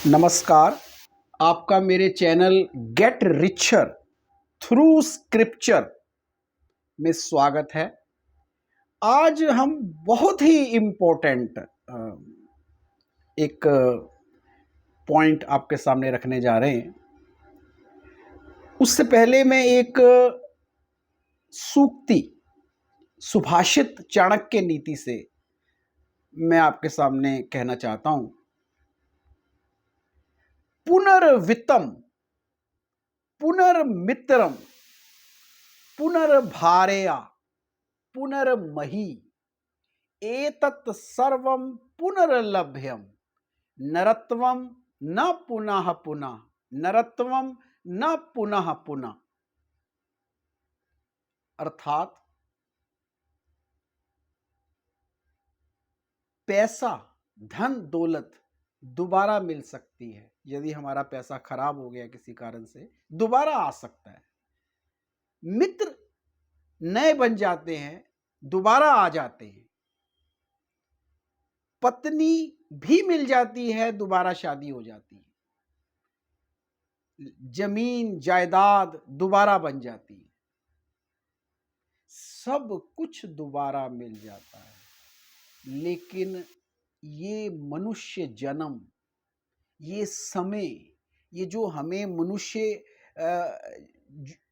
नमस्कार। आपका मेरे channel Get Richer Through Scripture में स्वागत है। आज हम बहुत ही इम्पोर्टेंट एक पॉइंट आपके सामने रखने जा रहे हैं। उससे पहले मैं एक सूक्ति सुभाषित चाणक्य नीति से मैं आपके सामने कहना चाहता हूं। पुनर्वित्तम पुनर्मित्रम पुनर्भार्या पुनर्मही एतत् सर्वं पुनर्लभ्यम नरत्वम न पुनः पुनः नरत्वम न पुनः पुनः। अर्थात पैसा धन दौलत दोबारा मिल सकती है। यदि हमारा पैसा खराब हो गया किसी कारण से दोबारा आ सकता है। मित्र नए बन जाते हैं, दोबारा आ जाते हैं। पत्नी भी मिल जाती है, दोबारा शादी हो जाती है। जमीन जायदाद दोबारा बन जाती है। सब कुछ दोबारा मिल जाता है, लेकिन ये मनुष्य जन्म, ये समय, ये जो हमें मनुष्य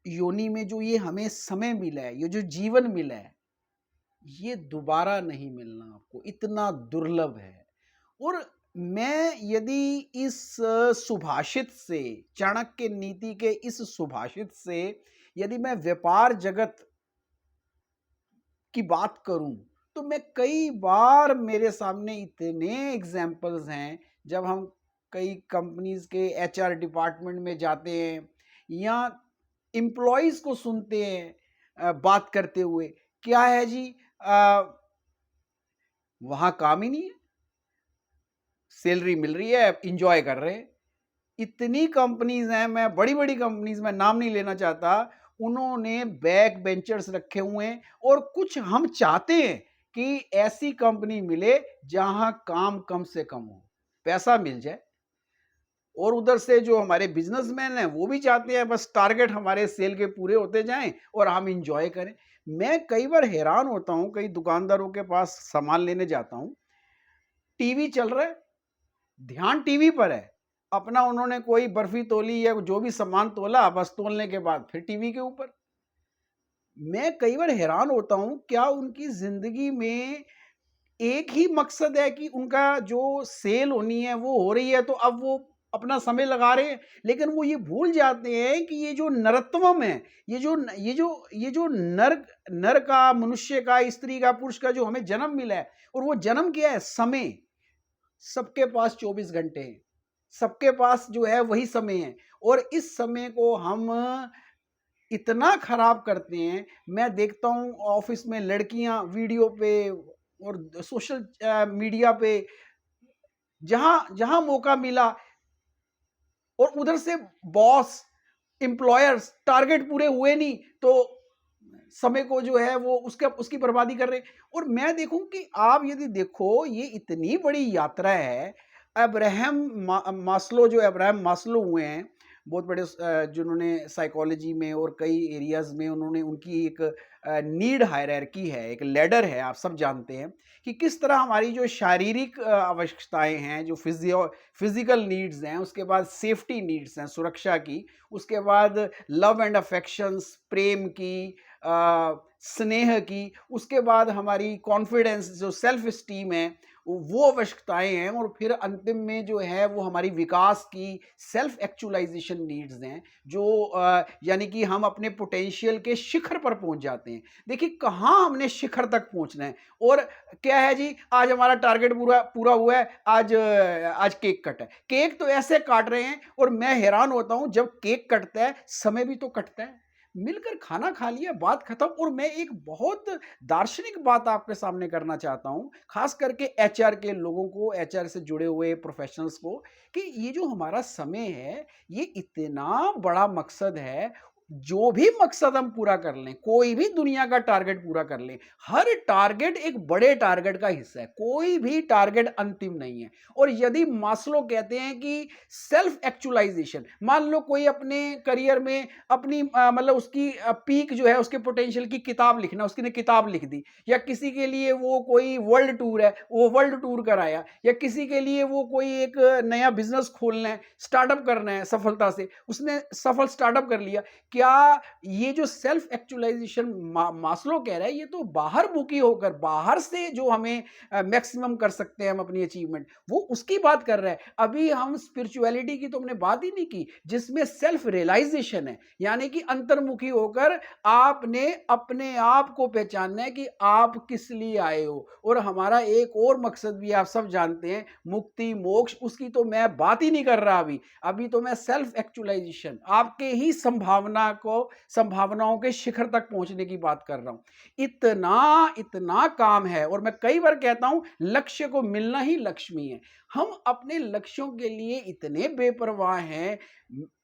योनि में जो ये हमें समय मिला है, ये जो जीवन मिला है, ये दोबारा नहीं मिलना आपको, इतना दुर्लभ है। और मैं यदि इस सुभाषित से, चाणक्य नीति के इस सुभाषित से यदि मैं व्यापार जगत की बात करूं तो मैं कई बार मेरे सामने इतने एग्जाम्पल्स हैं जब हम कई कंपनीज के एचआर डिपार्टमेंट में जाते हैं या एम्प्लॉयज को सुनते हैं बात करते हुए, क्या है जी वहां काम ही नहीं है, सैलरी मिल रही है, इंजॉय कर रहे हैं। इतनी कंपनीज हैं, मैं बड़ी बड़ी कंपनीज में नाम नहीं लेना चाहता, उन्होंने बैक बेंचर्स रखे हुए हैं। और कुछ हम चाहते हैं कि ऐसी कंपनी मिले जहां काम कम से कम हो, पैसा मिल जाए। और उधर से जो हमारे बिजनेसमैन हैं वो भी चाहते हैं बस टारगेट हमारे सेल के पूरे होते जाएं और हम इंजॉय करें। मैं कई बार हैरान होता हूं, कई दुकानदारों के पास सामान लेने जाता हूं, टीवी चल रहा है, ध्यान टीवी पर है, अपना उन्होंने कोई बर्फी तोली या जो भी सामान तोला, बस तोलने के बाद फिर टीवी के ऊपर। मैं कई बार हैरान होता हूं, क्या उनकी जिंदगी में एक ही मकसद है कि उनका जो सेल होनी है वो हो रही है तो अब वो अपना समय लगा रहे हैं, लेकिन वो ये भूल जाते हैं कि ये जो नरत्वम है, ये जो नर नर का, मनुष्य का, स्त्री का, पुरुष का जो हमें जन्म मिला है, और वो जन्म क्या है? समय। सबके पास 24 घंटे हैं, सबके पास जो है वही समय है, और इस समय को हम इतना खराब करते हैं। मैं देखता हूं ऑफिस में लड़कियां वीडियो पे और सोशल मीडिया पे जहां जहां मौका मिला, और उधर से बॉस, एम्प्लॉयर्स, टारगेट पूरे हुए नहीं तो समय को जो है वो उसकी बर्बादी कर रहे हैं। और मैं देखूं कि आप यदि देखो, ये इतनी बड़ी यात्रा है। मास्लो, जो अब्राहम मास्लो हुए हैं, बहुत बड़े जिन्होंने साइकोलॉजी में और कई एरियाज में उन्होंने उनकी एक नीड हायरार्की है, एक लैडर है, आप सब जानते हैं कि किस तरह हमारी जो शारीरिक आवश्यकताएं हैं, जो फिजिकल नीड्स हैं, उसके बाद सेफ्टी नीड्स हैं, सुरक्षा की, उसके बाद लव एंड अफेक्शंस, प्रेम की, स्नेह की, उसके बाद हमारी कॉन्फिडेंस, जो सेल्फ स्टीम है, वो आवश्यकताएं हैं, और फिर अंतिम में जो है वो हमारी विकास की सेल्फ एक्चुअलाइजेशन नीड्स हैं, जो यानी कि हम अपने पोटेंशियल के शिखर पर पहुंच जाते हैं। देखिए कहाँ हमने शिखर तक पहुंचना है, और क्या है जी, आज हमारा टारगेट पूरा पूरा हुआ है, आज केक कट है। केक तो ऐसे काट रहे हैं, और मैं हैरान होता हूं, जब केक कटता है समय भी तो कटता है। मिलकर खाना खा लिया, बात खत्म। और मैं एक बहुत दार्शनिक बात आपके सामने करना चाहता हूं, खास करके एचआर के लोगों को, एचआर से जुड़े हुए प्रोफेशनल्स को, कि ये जो हमारा समय है, ये इतना बड़ा मकसद है। जो भी मकसद हम पूरा कर लें, कोई भी दुनिया का टारगेट पूरा कर लें, हर टारगेट एक बड़े टारगेट का हिस्सा है, कोई भी टारगेट अंतिम नहीं है। और यदि मास्लो कहते हैं कि सेल्फ एक्चुअलाइजेशन, मान लो कोई अपने करियर में अपनी मतलब उसकी पीक जो है उसके पोटेंशियल की किताब लिखना, उसने किताब लिख दी, या किसी के लिए वो कोई वर्ल्ड टूर है, वो वर्ल्ड टूर कराया, या किसी के लिए वो कोई एक नया बिजनेस खोलना है, स्टार्टअप करना है सफलता से, उसने सफल स्टार्टअप कर लिया। क्या ये जो सेल्फ एक्चुअलाइजेशन मास्लो कह रहा है, ये तो बाहर मुखी होकर, बाहर से जो हमें मैक्सिमम कर सकते हैं हम अपनी अचीवमेंट, वो उसकी बात कर रहा है। अभी हम स्पिरिचुअलिटी की तो हमने बात ही नहीं की, जिसमें सेल्फ रियलाइजेशन है, यानी कि अंतर्मुखी होकर आपने अपने आप को पहचानना है कि आप किस लिए आए हो। और हमारा एक और मकसद भी आप सब जानते हैं, मुक्ति मोक्ष, उसकी तो मैं बात ही नहीं कर रहा अभी। अभी तो मैं सेल्फ एक्चुअलाइजेशन, आपके ही संभावनाओं के शिखर तक पहुंचने की बात कर रहा हूं। इतना इतना काम है, और मैं कई बार कहता हूं, लक्ष्य को मिलना ही लक्ष्मी है। हम अपने लक्ष्यों के लिए इतने बेपरवाह हैं,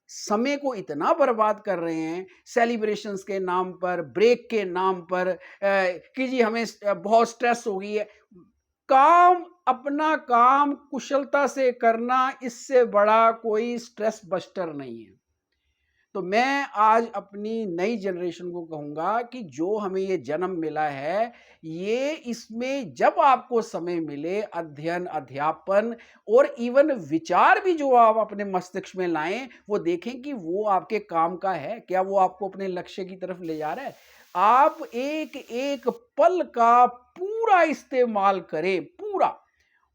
समय को इतना बर्बाद कर रहे हैं सेलिब्रेशंस के नाम पर, ब्रेक के नाम पर, कि जी हमें बहुत स्ट्रेस हो गई है। काम, अपना काम कुशलता से करना, इससे बड़ा कोई स्ट्रेस बस्टर नहीं है। तो मैं आज अपनी नई जनरेशन को कहूँगा कि जो हमें ये जन्म मिला है, ये इसमें जब आपको समय मिले, अध्ययन, अध्यापन और इवन विचार भी जो आप अपने मस्तिष्क में लाएं, वो देखें कि वो आपके काम का है, क्या वो आपको अपने लक्ष्य की तरफ ले जा रहा है। आप एक एक पल का पूरा इस्तेमाल करें, पूरा,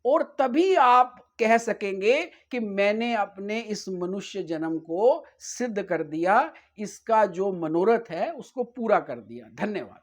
और तभी आप कह सकेंगे कि मैंने अपने इस मनुष्य जन्म को सिद्ध कर दिया, इसका जो मनोरथ है उसको पूरा कर दिया। धन्यवाद।